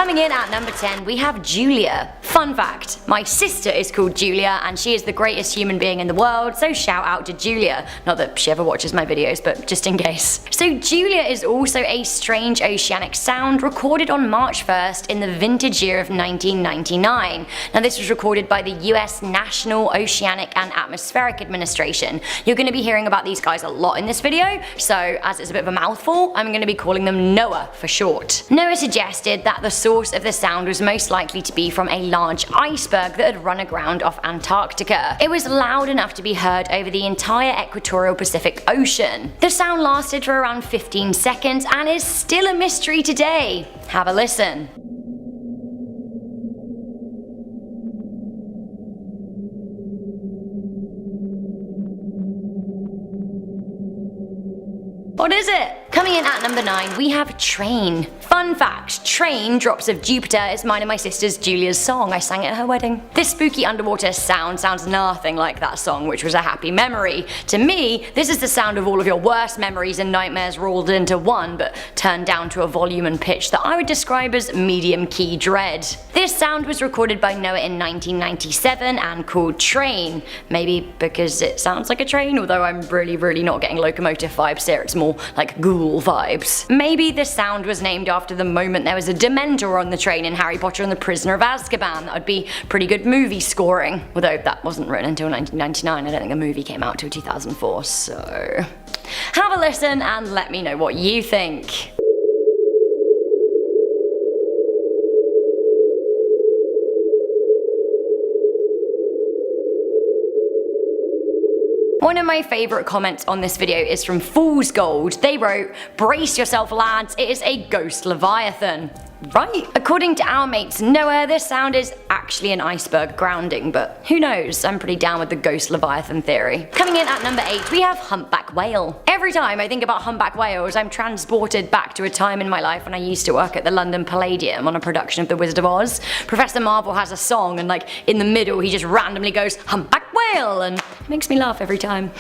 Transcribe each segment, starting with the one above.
Coming in at number 10, we have Julia. Fun fact, my sister is called Julia and she is the greatest human being in the world, so shout out to Julia. Not that she ever watches my videos, but just in case. So Julia is also a strange oceanic sound recorded on March 1st in the vintage year of 1999. Now this was recorded by the US National Oceanic and Atmospheric Administration. You're going to be hearing about these guys a lot in this video, so as it's a bit of a mouthful, I'm going to be calling them NOAA for short. NOAA suggested that the source of the sound was most likely to be from a large iceberg that had run aground off Antarctica. It was loud enough to be heard over the entire equatorial Pacific Ocean. The sound lasted for around 15 seconds and is still a mystery today. Have a listen. What is it? Coming in at number 9, we have Train. Fun fact, Train, Drops of Jupiter is mine and my sister's Julia's song. I sang it at her wedding. This spooky underwater sound sounds nothing like that song, which was a happy memory. To me, this is the sound of all of your worst memories and nightmares rolled into one, but turned down to a volume and pitch that I would describe as medium key dread. This sound was recorded by NOAA in 1997 and called Train. Maybe because it sounds like a train, although I'm really not getting locomotive vibes here, it's more like ghoul vibes. Maybe the sound was named after the moment there was a Dementor on the train in Harry Potter and the Prisoner of Azkaban. That would be pretty good movie scoring. Although that wasn't written until 1999, I don't think the movie came out till 2004, so... Have a listen and let me know what you think. One of my favourite comments on this video is from Fool's Gold. They wrote, "Brace yourself lads, it is a ghost leviathan." Right. According to our mates NOAA, this sound is actually an iceberg grounding, but who knows, I'm pretty down with the ghost leviathan theory. Coming in at number 8, we have humpback whale. Every time I think about humpback whales, I'm transported back to a time in my life when I used to work at the London Palladium on a production of The Wizard of Oz. Professor Marvel has a song and like in the middle he just randomly goes humpback whale and it makes me laugh every time.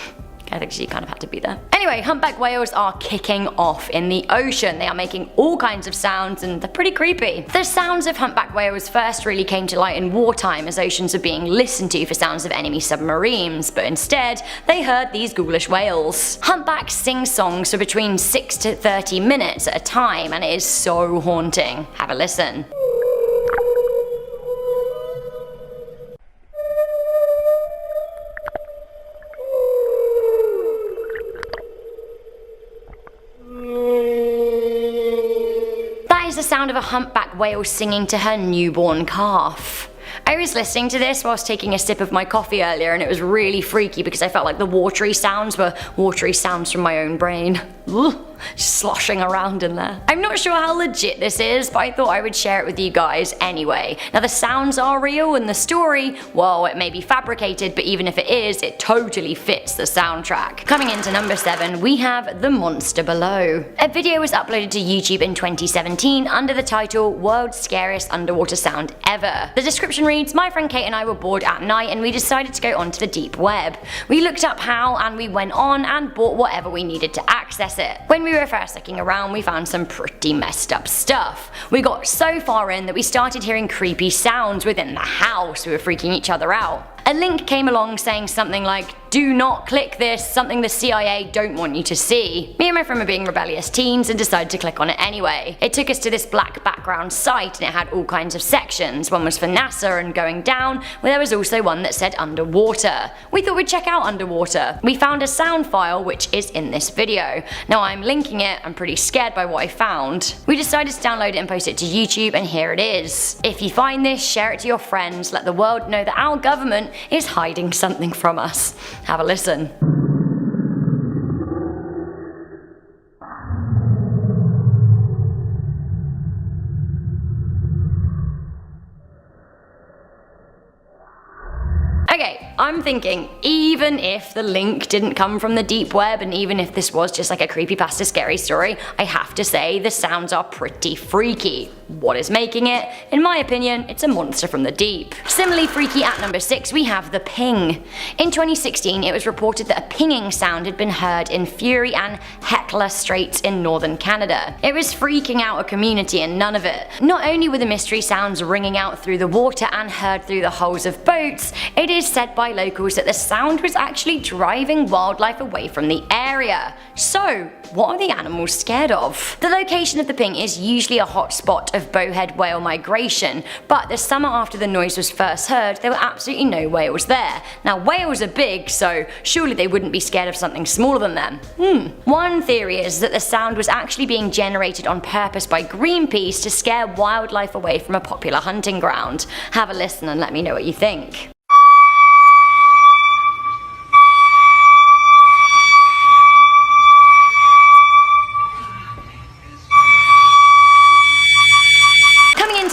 I think she kind of had to be there. Anyway, humpback whales are kicking off in the ocean. They are making all kinds of sounds and they're pretty creepy. The sounds of humpback whales first really came to light in wartime as oceans were being listened to for sounds of enemy submarines, but instead they heard these ghoulish whales. Humpbacks sing songs for between 6 to 30 minutes at a time and it is so haunting. Have a listen. The sound of a humpback whale singing to her newborn calf. I was listening to this whilst taking a sip of my coffee earlier and it was really freaky because I felt like the watery sounds were watery sounds from my own brain. Ugh. Sloshing around in there. I'm not sure how legit this is, but I thought I would share it with you guys anyway. Now the sounds are real and the story, well, it may be fabricated, but even if it is, it totally fits the soundtrack. Coming into number 7, we have The Monster Below. A video was uploaded to YouTube in 2017 under the title World's Scariest Underwater Sound Ever. The description reads, "My friend Kate and I were bored at night and we decided to go onto the deep web. We looked up how and we went on and bought whatever we needed to access it. When we were first looking around, we found some pretty messed up stuff. We got so far in that we started hearing creepy sounds within the house. We were freaking each other out. A link came along saying something like, 'Do not click this, something the CIA don't want you to see.' Me and my friend were being rebellious teens and decided to click on it anyway. It took us to this black background site and it had all kinds of sections. One was for NASA and going down, where there was also one that said underwater. We thought we'd check out underwater. We found a sound file which is in this video. Now I'm linking it, I'm pretty scared by what I found. We decided to download it and post it to YouTube and here it is. If you find this, share it to your friends, let the world know that our government is hiding something from us. Have a listen. Okay, I'm thinking, even if the link didn't come from the deep web and even if this was just like a creepypasta scary story, I have to say the sounds are pretty freaky. What is making it? In my opinion, it's a monster from the deep. Similarly freaky at number 6, we have the ping. In 2016, it was reported that a pinging sound had been heard in Fury and Hecla Straits in northern Canada. It was freaking out a community and none of it. Not only were the mystery sounds ringing out through the water and heard through the hulls of boats, it is said by locals that the sound was actually driving wildlife away from the area. So, what are the animals scared of? The location of the ping is usually a hot spot of bowhead whale migration, but the summer after the noise was first heard, there were absolutely no whales there. Now whales are big, so surely they wouldn't be scared of something smaller than them. One theory is that the sound was actually being generated on purpose by Greenpeace to scare wildlife away from a popular hunting ground. Have a listen and let me know what you think.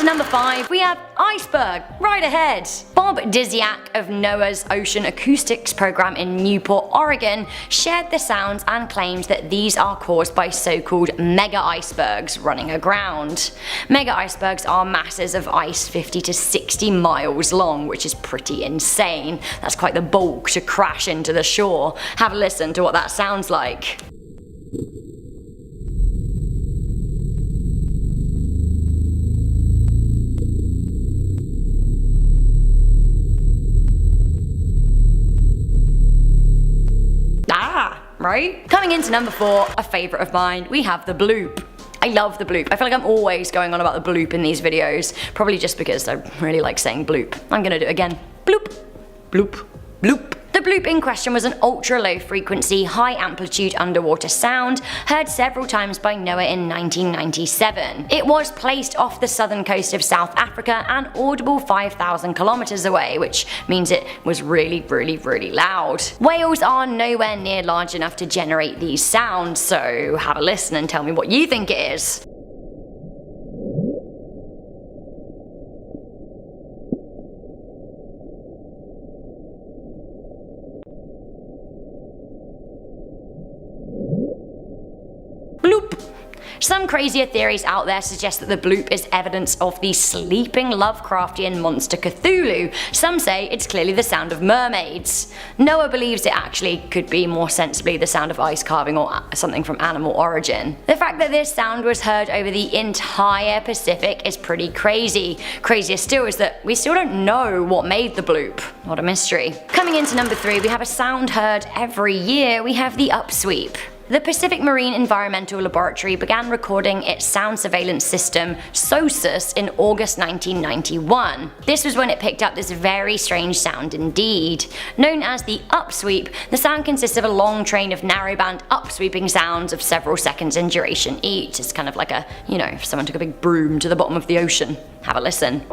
Number 5, we have iceberg, right ahead. Bob Disiak of NOAA's Ocean Acoustics program in Newport, Oregon, shared the sounds and claimed that these are caused by so-called mega icebergs running aground. Mega icebergs are masses of ice 50 to 60 miles long, which is pretty insane. That's quite the bulk to crash into the shore. Have a listen to what that sounds like. Right? Coming into number 4, a favourite of mine, we have the bloop. I love the bloop. I feel like I'm always going on about the bloop in these videos, probably just because I really like saying bloop. I'm gonna do it again. Bloop, bloop, bloop. The bloop in question was an ultra-low frequency, high-amplitude underwater sound heard several times by NOAA in 1997. It was placed off the southern coast of South Africa and audible 5,000 kilometers away, which means it was really, really, really loud. Whales are nowhere near large enough to generate these sounds, so have a listen and tell me what you think it is. Some crazier theories out there suggest that the bloop is evidence of the sleeping Lovecraftian monster Cthulhu. Some say it's clearly the sound of mermaids. NOAA believes it actually could be more sensibly the sound of ice carving or something from animal origin. The fact that this sound was heard over the entire Pacific is pretty crazy. Crazier still is that we still don't know what made the bloop. What a mystery. Coming into number 3, we have a sound heard every year. We have the upsweep. The Pacific Marine Environmental Laboratory began recording its sound surveillance system, SOSUS, in August 1991. This was when it picked up this very strange sound indeed. Known as the upsweep, the sound consists of a long train of narrowband upsweeping sounds of several seconds in duration each. It's kind of like if someone took a big broom to the bottom of the ocean. Have a listen.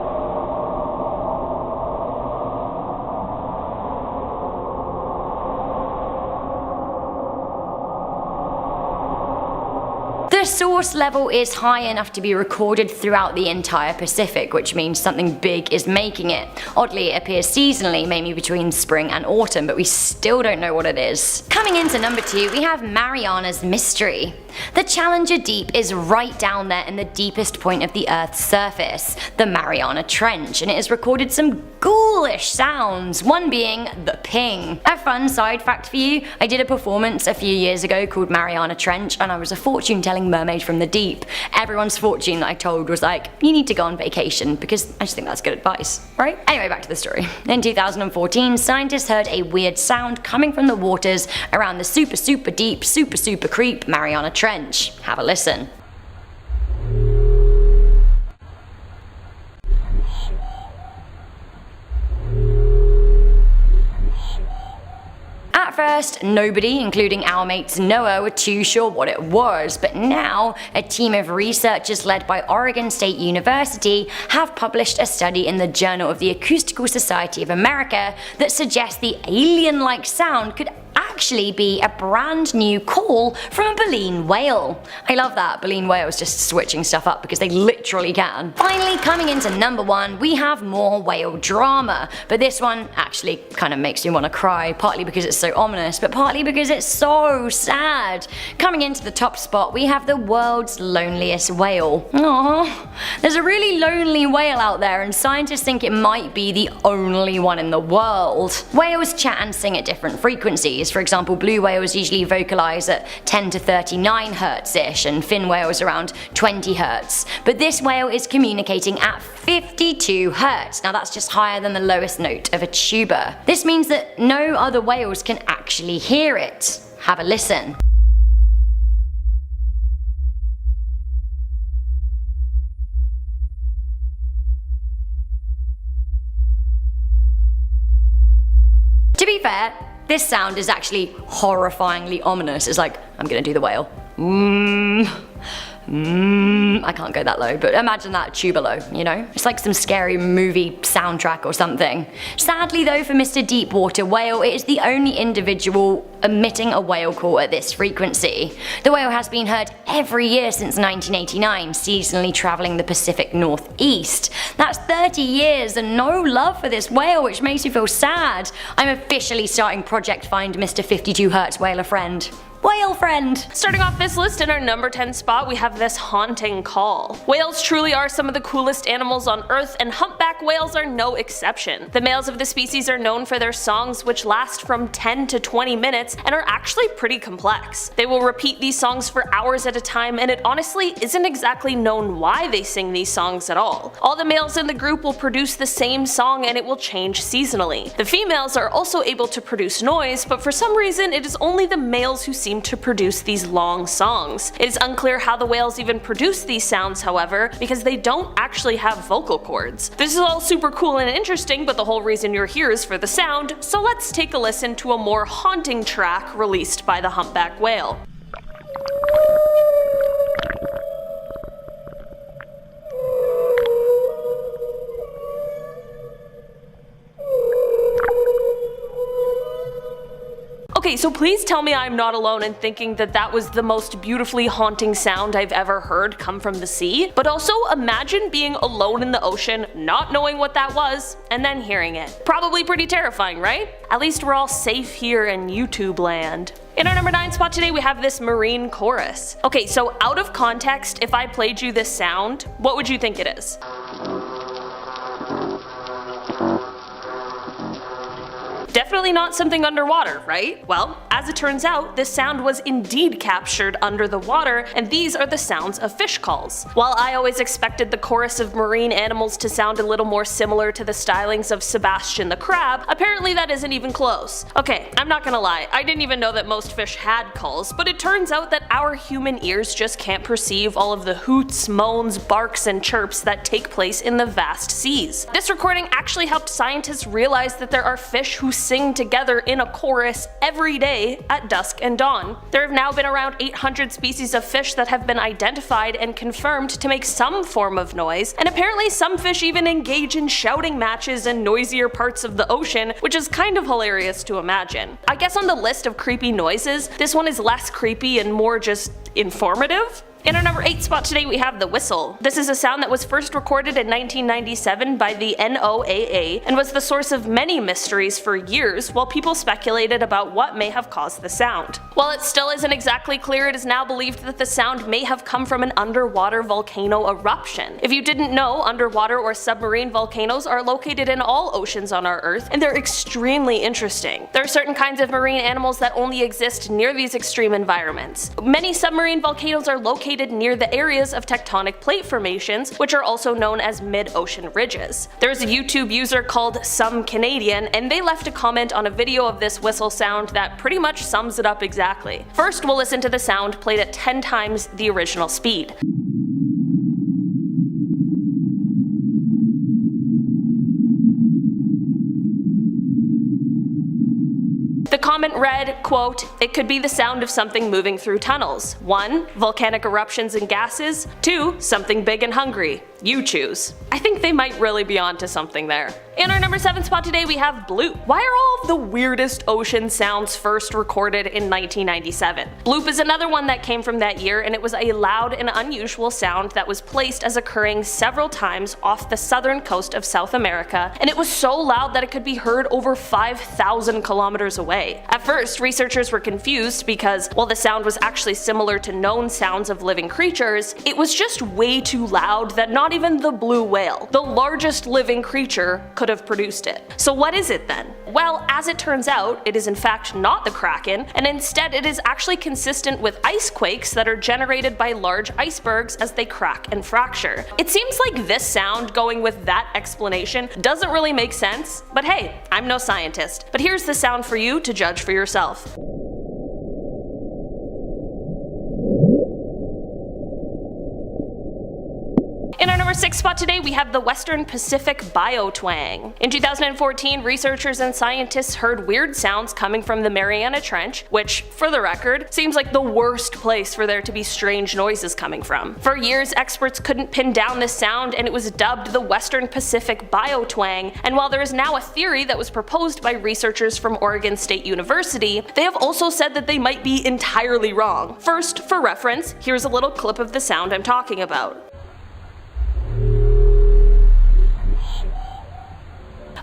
The source level is high enough to be recorded throughout the entire Pacific, which means something big is making it. Oddly, it appears seasonally, maybe between spring and autumn, but we still don't know what it is. Coming into number 2, we have Mariana's Mystery. The Challenger Deep is right down there in the deepest point of the Earth's surface, the Mariana Trench, and it has recorded some ghoulish sounds, one being the ping. A fun side fact for you, I did a performance a few years ago called Mariana Trench, and I was a fortune-telling mermaid from the deep. Everyone's fortune that I told was like, you need to go on vacation, because I just think that's good advice, right? Anyway, back to the story. In 2014, scientists heard a weird sound coming from the waters around the super deep, super creep Mariana Trench. Have a listen. At first, nobody, including our mates NOAA, were too sure what it was, but now a team of researchers led by Oregon State University have published a study in the Journal of the Acoustical Society of America that suggests the alien-like sound could actually actually be a brand new call from a baleen whale. I love that, baleen whales just switching stuff up because they literally can. Finally, coming into number 1, we have more whale drama, but this one actually kind of makes me want to cry, partly because it's so ominous, but partly because it's so sad. Coming into the top spot, we have the world's loneliest whale. Aww, there's a really lonely whale out there, and scientists think it might be the only one in the world. Whales chat and sing at different frequencies. For example, blue whales usually vocalize at 10 to 39 Hz-ish, and fin whales around 20 Hz. But this whale is communicating at 52 Hz. Now that's just higher than the lowest note of a tuba. This means that no other whales can actually hear it. Have a listen. To be fair, this sound is actually horrifyingly ominous. It's like, I'm gonna do the whale. I can't go that low, but imagine that tuba low, you know? It's like some scary movie soundtrack or something. Sadly though, for Mr. Deepwater Whale, it is the only individual emitting a whale call at this frequency. The whale has been heard every year since 1989, seasonally travelling the Pacific Northeast. That's 30 years and no love for this whale, which makes me feel sad. I'm officially starting Project Find Mr. 52 Hz Whaler Friend. Whale friend! Starting off this list in our number 10 spot, we have this haunting call. Whales truly are some of the coolest animals on Earth, and humpback whales are no exception. The males of the species are known for their songs, which last from 10 to 20 minutes and are actually pretty complex. They will repeat these songs for hours at a time, and it honestly isn't exactly known why they sing these songs at all. All the males in the group will produce the same song, and it will change seasonally. The females are also able to produce noise, but for some reason it is only the males who seem to produce these long songs. It is unclear how the whales even produce these sounds, however, because they don't actually have vocal cords. This is all super cool and interesting, but the whole reason you're here is for the sound, so let's take a listen to a more haunting track released by the humpback whale. Okay, so please tell me I'm not alone in thinking that that was the most beautifully haunting sound I've ever heard come from the sea. But also imagine being alone in the ocean, not knowing what that was, and then hearing it. Probably pretty terrifying, right? At least we're all safe here in YouTube land. In our number 9 spot today, we have this marine chorus. Okay, so out of context, if I played you this sound, what would you think it is? Definitely not something underwater, right? Well, as it turns out, this sound was indeed captured under the water, and these are the sounds of fish calls. While I always expected the chorus of marine animals to sound a little more similar to the stylings of Sebastian the crab, apparently that isn't even close. Okay, I'm not gonna lie, I didn't even know that most fish had calls, but it turns out that our human ears just can't perceive all of the hoots, moans, barks, and chirps that take place in the vast seas. This recording actually helped scientists realize that there are fish who sing together in a chorus every day at dusk and dawn. There have now been around 800 species of fish that have been identified and confirmed to make some form of noise, and apparently some fish even engage in shouting matches in noisier parts of the ocean, which is kind of hilarious to imagine. I guess on the list of creepy noises, this one is less creepy and more just informative. In our number 8 spot today, we have the whistle. This is a sound that was first recorded in 1997 by the NOAA and was the source of many mysteries for years while people speculated about what may have caused the sound. While it still isn't exactly clear, it is now believed that the sound may have come from an underwater volcano eruption. If you didn't know, underwater or submarine volcanoes are located in all oceans on our Earth, and they're extremely interesting. There are certain kinds of marine animals that only exist near these extreme environments. Many submarine volcanoes are located near the areas of tectonic plate formations, which are also known as mid-ocean ridges. There's a YouTube user called Some Canadian, and they left a comment on a video of this whistle sound that pretty much sums it up exactly. First, we'll listen to the sound played at 10 times the original speed. The comment read, quote, "It could be the sound of something moving through tunnels. 1. Volcanic eruptions and gases. 2. Something big and hungry." You choose. I think they might really be onto something there. In our number 7 spot today we have Bloop. Why are all of the weirdest ocean sounds first recorded in 1997? Bloop is another one that came from that year, and it was a loud and unusual sound that was placed as occurring several times off the southern coast of South America, and it was so loud that it could be heard over 5,000 kilometers away. At first, researchers were confused because, while the sound was actually similar to known sounds of living creatures, it was just way too loud that not even the blue whale, the largest living creature, could have produced it. So what is it then? Well, as it turns out, it is in fact not the Kraken, and instead it is actually consistent with ice quakes that are generated by large icebergs as they crack and fracture. It seems like this sound, going with that explanation, doesn't really make sense, but hey, I'm no scientist. But here's the sound for you to judge for yourself. In our number 6 spot today we have the Western Pacific biotwang. In 2014, researchers and scientists heard weird sounds coming from the Mariana Trench, which, for the record, seems like the worst place for there to be strange noises coming from. For years, experts couldn't pin down this sound, and it was dubbed the Western Pacific biotwang, and while there is now a theory that was proposed by researchers from Oregon State University, they have also said that they might be entirely wrong. First, for reference, here's a little clip of the sound I'm talking about.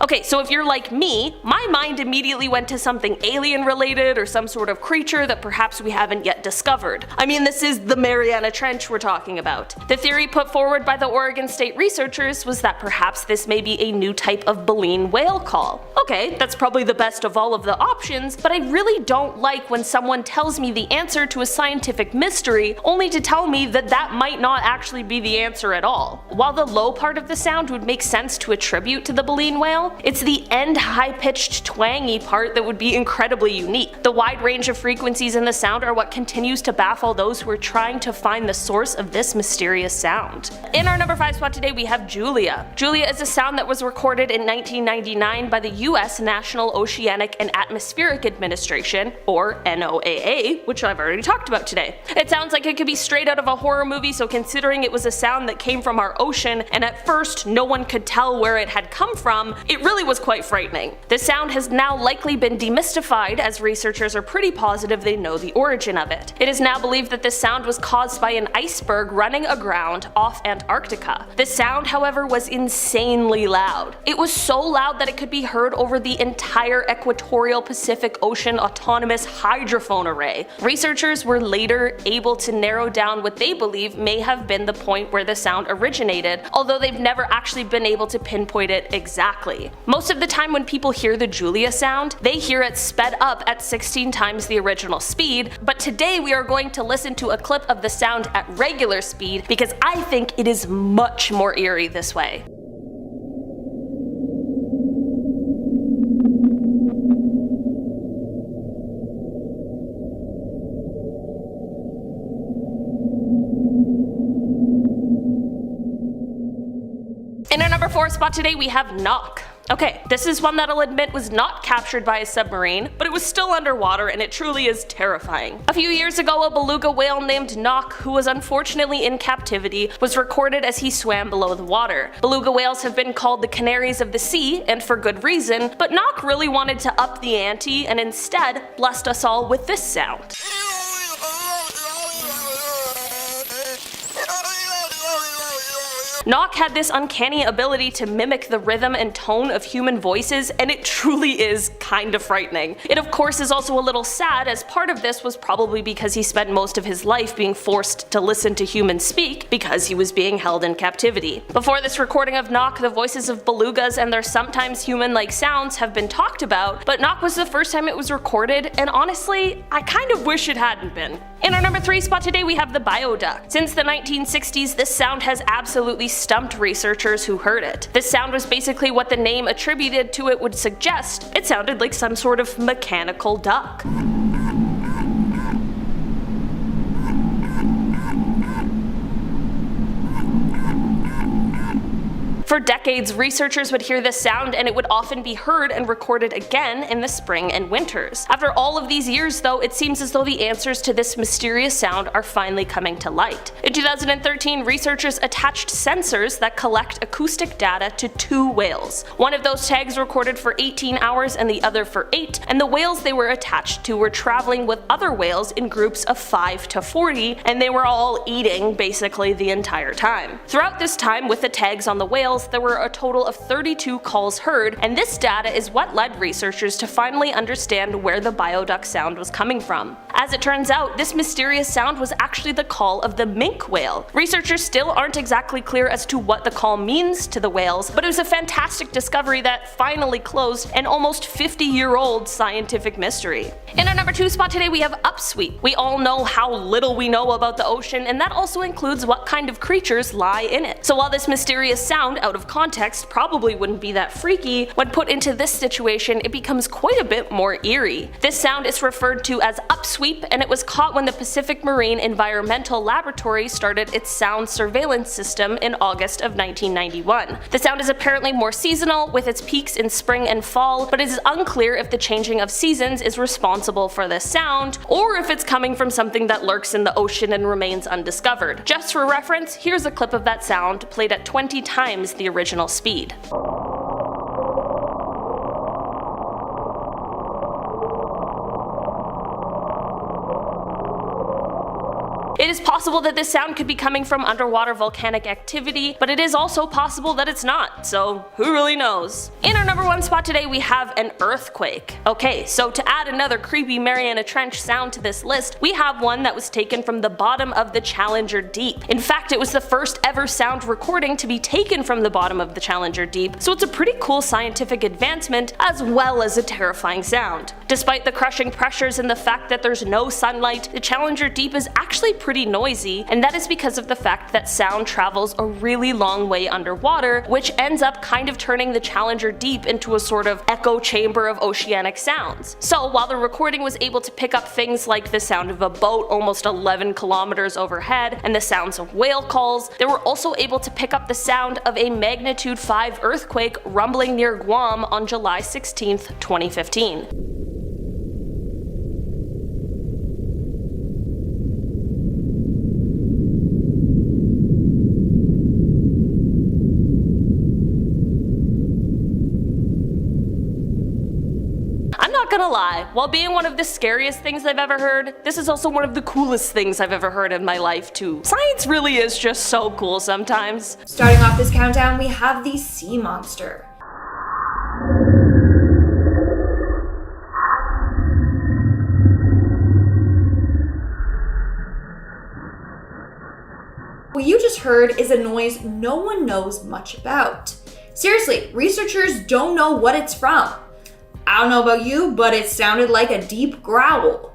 Okay, so if you're like me, my mind immediately went to something alien related or some sort of creature that perhaps we haven't yet discovered. I mean, this is the Mariana Trench we're talking about. The theory put forward by the Oregon State researchers was that perhaps this may be a new type of baleen whale call. Okay, that's probably the best of all of the options, but I really don't like when someone tells me the answer to a scientific mystery only to tell me that that might not actually be the answer at all. While the low part of the sound would make sense to attribute to the baleen whale, it's the end high-pitched twangy part that would be incredibly unique. The wide range of frequencies in the sound are what continues to baffle those who are trying to find the source of this mysterious sound. In our number 5 spot today we have Julia. Julia is a sound that was recorded in 1999 by the US National Oceanic and Atmospheric Administration, or NOAA, which I've already talked about today. It sounds like it could be straight out of a horror movie, so considering it was a sound that came from our ocean and at first no one could tell where it had come from, it really was quite frightening. The sound has now likely been demystified, as researchers are pretty positive they know the origin of it. It is now believed that this sound was caused by an iceberg running aground off Antarctica. The sound, however, was insanely loud. It was so loud that it could be heard over the entire equatorial Pacific Ocean autonomous hydrophone array. Researchers were later able to narrow down what they believe may have been the point where the sound originated, although they've never actually been able to pinpoint it exactly. Most of the time when people hear the Julia sound, they hear it sped up at 16 times the original speed, but today we are going to listen to a clip of the sound at regular speed because I think it is much more eerie this way. In our number 4 spot today we have Knock. Okay, this is one that I'll admit was not captured by a submarine, but it was still underwater and it truly is terrifying. A few years ago, a beluga whale named Knock, who was unfortunately in captivity, was recorded as he swam below the water. Beluga whales have been called the canaries of the sea, and for good reason, but Knock really wanted to up the ante and instead blessed us all with this sound. Knock had this uncanny ability to mimic the rhythm and tone of human voices, and it truly is kind of frightening. It of course is also a little sad, as part of this was probably because he spent most of his life being forced to listen to humans speak because he was being held in captivity. Before this recording of Knock, the voices of belugas and their sometimes human-like sounds have been talked about, but Knock was the first time it was recorded, and honestly, I kind of wish it hadn't been. In our number 3 spot today we have the bioduck. Since the 1960s, this sound has absolutely stumped researchers who heard it. This sound was basically what the name attributed to it would suggest. It sounded like some sort of mechanical duck. For decades, researchers would hear this sound and it would often be heard and recorded again in the spring and winters. After all of these years though, it seems as though the answers to this mysterious sound are finally coming to light. In 2013, researchers attached sensors that collect acoustic data to 2 whales. One of those tags recorded for 18 hours and the other for 8, and the whales they were attached to were traveling with other whales in groups of 5 to 40, and they were all eating basically the entire time. Throughout this time with the tags on the whales, there were a total of 32 calls heard, and this data is what led researchers to finally understand where the bioduck sound was coming from. As it turns out, this mysterious sound was actually the call of the minke whale. Researchers still aren't exactly clear as to what the call means to the whales, but it was a fantastic discovery that finally closed an almost 50-year-old scientific mystery. In our number 2 spot today we have Upsweep. We all know how little we know about the ocean, and that also includes what kind of creatures lie in it. So while this mysterious sound out of context probably wouldn't be that freaky, when put into this situation it becomes quite a bit more eerie. This sound is referred to as upsweep, and it was caught when the Pacific Marine Environmental Laboratory started its sound surveillance system in August of 1991. The sound is apparently more seasonal, with its peaks in spring and fall, but it is unclear if the changing of seasons is responsible for this sound, or if it's coming from something that lurks in the ocean and remains undiscovered. Just for reference, here's a clip of that sound played at 20 times the original speed. It is possible that this sound could be coming from underwater volcanic activity, but it is also possible that it's not, so who really knows? In our number 1 spot today we have an earthquake. Okay, so to add another creepy Mariana Trench sound to this list, we have one that was taken from the bottom of the Challenger Deep. In fact, it was the first ever sound recording to be taken from the bottom of the Challenger Deep, so it's a pretty cool scientific advancement as well as a terrifying sound. Despite the crushing pressures and the fact that there's no sunlight, the Challenger Deep is actually pretty noisy, and that is because of the fact that sound travels a really long way underwater, which ends up kind of turning the Challenger Deep into a sort of echo chamber of oceanic sounds. So while the recording was able to pick up things like the sound of a boat almost 11 kilometers overhead and the sounds of whale calls, they were also able to pick up the sound of a magnitude 5 earthquake rumbling near Guam on July 16th, 2015. Not gonna lie, while being one of the scariest things I've ever heard, this is also one of the coolest things I've ever heard in my life too. Science really is just so cool sometimes. Starting off this countdown, we have the sea monster. What you just heard is a noise no one knows much about. Seriously, researchers don't know what it's from. I don't know about you, but it sounded like a deep growl.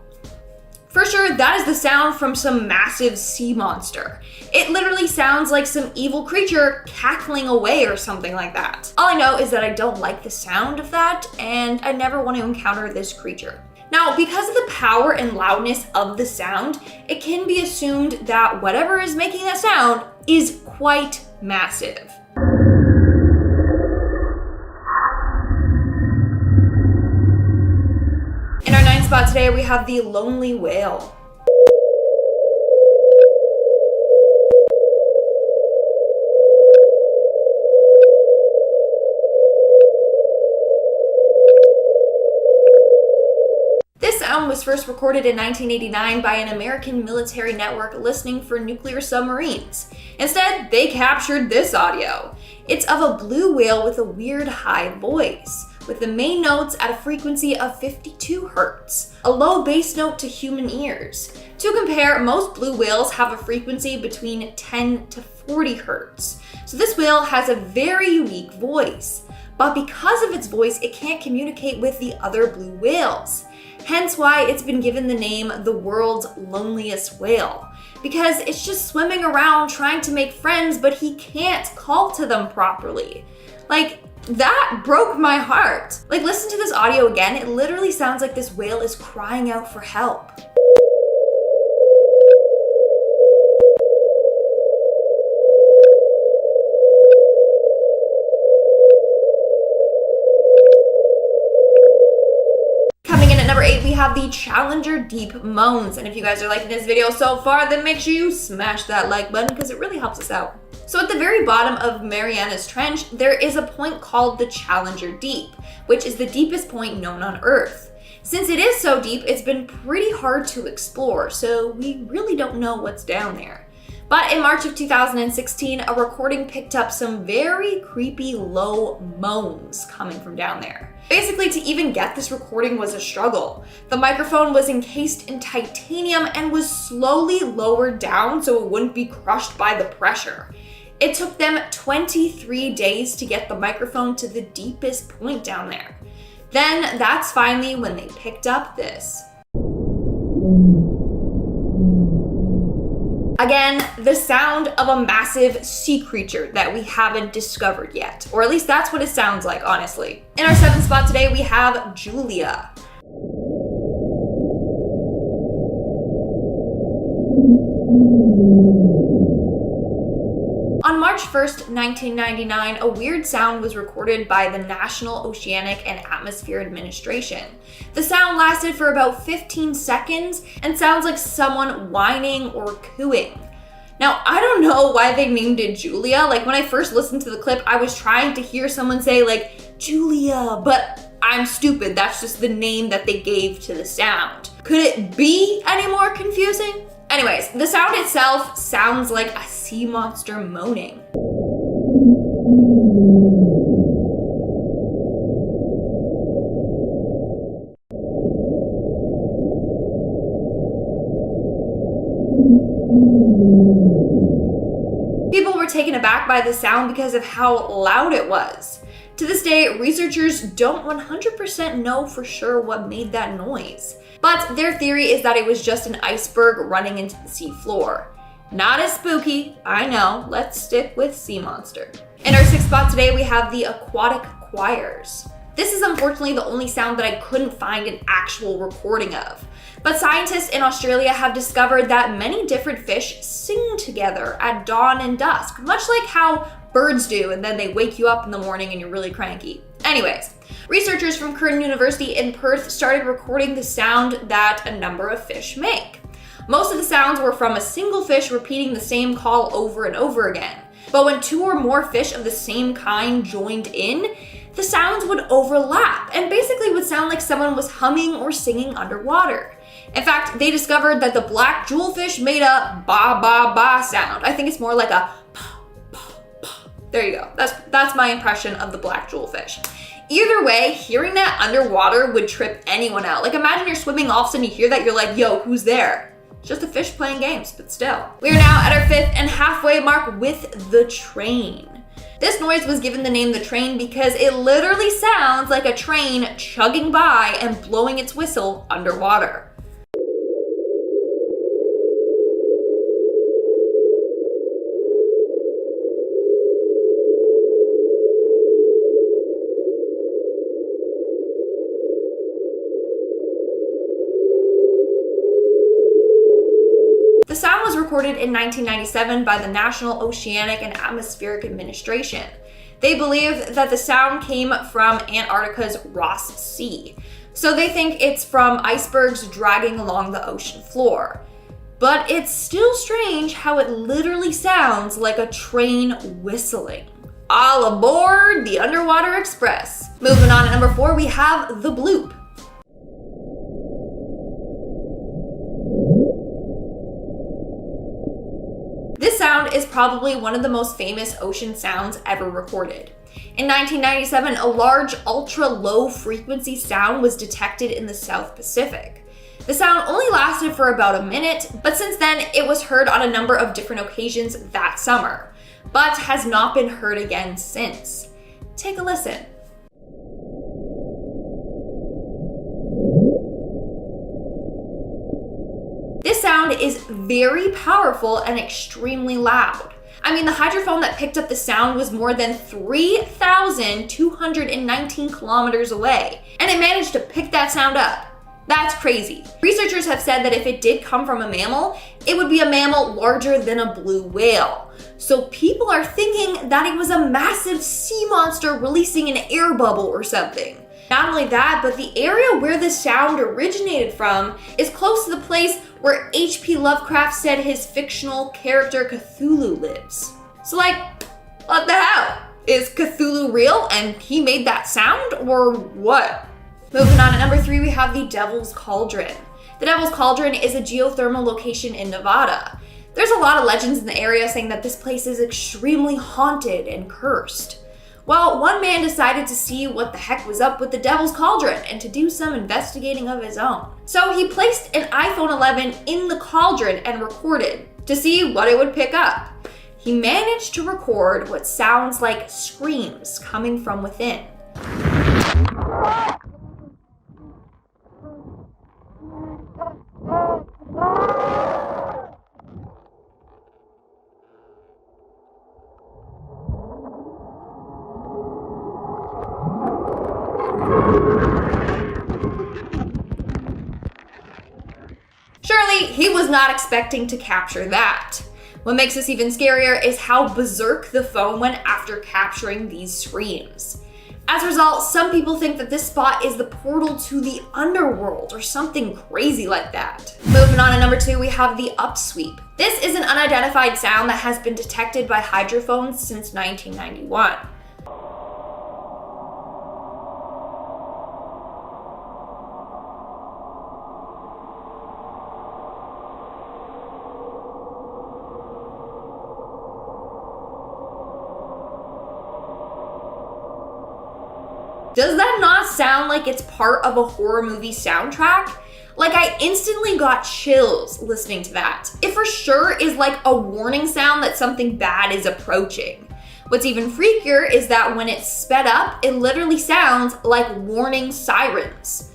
For sure, that is the sound from some massive sea monster. It literally sounds like some evil creature cackling away or something like that. All I know is that I don't like the sound of that, and I never want to encounter this creature. Now, because of the power and loudness of the sound, it can be assumed that whatever is making that sound is quite massive. In our 9th spot today, we have the lonely whale. This sound was first recorded in 1989 by an American military network listening for nuclear submarines. Instead, they captured this audio. It's of a blue whale with a weird high voice, with the main notes at a frequency of 52 Hz, a low bass note to human ears. To compare, most blue whales have a frequency between 10 to 40 Hz. So this whale has a very unique voice, but because of its voice, it can't communicate with the other blue whales. Hence why it's been given the name the world's loneliest whale, because it's just swimming around trying to make friends, but he can't call to them properly. Like, that broke my heart. Like, listen to this audio again. It literally sounds like this whale is crying out for help. have the Challenger deep moans. And if you guys are liking this video so far, then make sure you smash that like button because it really helps us out. So at the very bottom of Mariana's Trench, there is a point called the Challenger Deep, which is the deepest point known on Earth. Since it is so deep, it's been pretty hard to explore, so we really don't know what's down there. But in March of 2016, a recording picked up some very creepy low moans coming from down there. Basically, to even get this recording was a struggle. The microphone was encased in titanium and was slowly lowered down so it wouldn't be crushed by the pressure. It took them 23 days to get the microphone to the deepest point down there. Then that's finally when they picked up this. Again, the sound of a massive sea creature that we haven't discovered yet. Or at least that's what it sounds like, honestly. In our 7th spot today, we have Julia. On March 1st, 1999, a weird sound was recorded by the National Oceanic and Atmospheric Administration. The sound lasted for about 15 seconds and sounds like someone whining or cooing. Now, I don't know why they named it Julia. Like, when I first listened to the clip, I was trying to hear someone say, like, Julia, but I'm stupid. That's just the name that they gave to the sound. Could it be any more confusing? Anyways, the sound itself sounds like a sea monster moaning. People were taken aback by the sound because of how loud it was. To this day, researchers don't 100% know for sure what made that noise. But their theory is that it was just an iceberg running into the sea floor. Not as spooky, I know, let's stick with sea monster. In our 6th spot today, we have the aquatic choirs. This is unfortunately the only sound that I couldn't find an actual recording of. But scientists in Australia have discovered that many different fish sing together at dawn and dusk, much like how birds do, and then they wake you up in the morning and you're really cranky. Anyways, researchers from Curtin University in Perth started recording the sound that a number of fish make. Most of the sounds were from a single fish repeating the same call over and over again. But when 2 or more fish of the same kind joined in, the sounds would overlap and basically would sound like someone was humming or singing underwater. In fact, they discovered that the black jewelfish made a ba ba ba sound. I think it's more like a pa pa pa. There you go. That's my impression of the black jewelfish. Either way, hearing that underwater would trip anyone out. Like, imagine you're swimming, all of a sudden you hear that, you're like, yo, who's there? It's just a fish playing games, but still. We are now at our 5th and halfway mark with the train. This noise was given the name the train because it literally sounds like a train chugging by and blowing its whistle underwater. The sound was recorded in 1997 by the National Oceanic and Atmospheric Administration. They believe that the sound came from Antarctica's Ross Sea, so they think it's from icebergs dragging along the ocean floor. But it's still strange how it literally sounds like a train whistling. All aboard the Underwater Express. Moving on to number 4, we have the Bloop. This sound is probably one of the most famous ocean sounds ever recorded. In 1997, a large ultra-low frequency sound was detected in the South Pacific. The sound only lasted for about a minute, but since then it was heard on a number of different occasions that summer, but has not been heard again since. Take a listen. This sound is very powerful and extremely loud. I mean, the hydrophone that picked up the sound was more than 3,219 kilometers away, and it managed to pick that sound up. That's crazy. Researchers have said that if it did come from a mammal, it would be a mammal larger than a blue whale. So people are thinking that it was a massive sea monster releasing an air bubble or something. Not only that, but the area where the sound originated from is close to the place where H.P. Lovecraft said his fictional character Cthulhu lives. So like, what the hell? Is Cthulhu real and he made that sound, or what? Moving on to number 3, we have the Devil's Cauldron. The Devil's Cauldron is a geothermal location in Nevada. There's a lot of legends in the area saying that this place is extremely haunted and cursed. Well, one man decided to see what the heck was up with the Devil's Cauldron and to do some investigating of his own. So he placed an iPhone 11 in the cauldron and recorded to see what it would pick up. He managed to record what sounds like screams coming from within. Surely, he was not expecting to capture that. What makes this even scarier is how berserk the phone went after capturing these screams. As a result, some people think that this spot is the portal to the underworld or something crazy like that. Moving on to number 2, we have the Upsweep. This is an unidentified sound that has been detected by hydrophones since 1991. Does that not sound like it's part of a horror movie soundtrack? Like, I instantly got chills listening to that. It for sure is like a warning sound that something bad is approaching. What's even freakier is that when it's sped up, it literally sounds like warning sirens.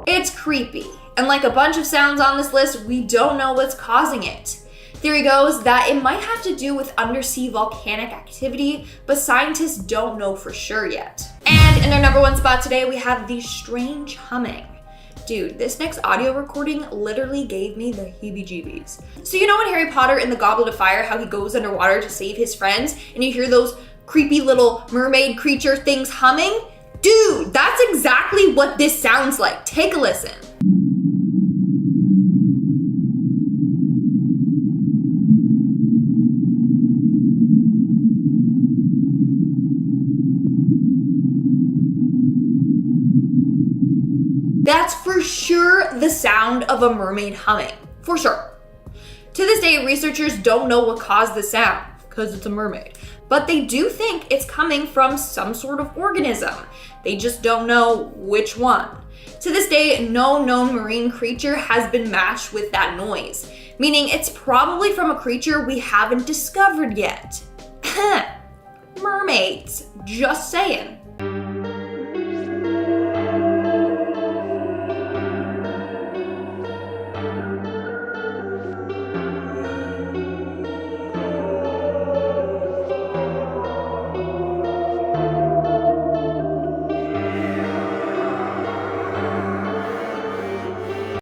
It's creepy, and like a bunch of sounds on this list, we don't know what's causing it. Theory goes that it might have to do with undersea volcanic activity, but scientists don't know for sure yet. And in our number 1 spot today, we have the strange humming. Dude, this next audio recording literally gave me the heebie-jeebies. So you know in Harry Potter in the Goblet of Fire, how he goes underwater to save his friends, and you hear those creepy little mermaid creature things humming? Dude, that's exactly what this sounds like. Take a listen. That's for sure the sound of a mermaid humming, for sure. To this day, researchers don't know what caused the sound, because it's a mermaid. But they do think it's coming from some sort of organism. They just don't know which one. To this day, no known marine creature has been matched with that noise, meaning it's probably from a creature we haven't discovered yet. Mermaids, just saying.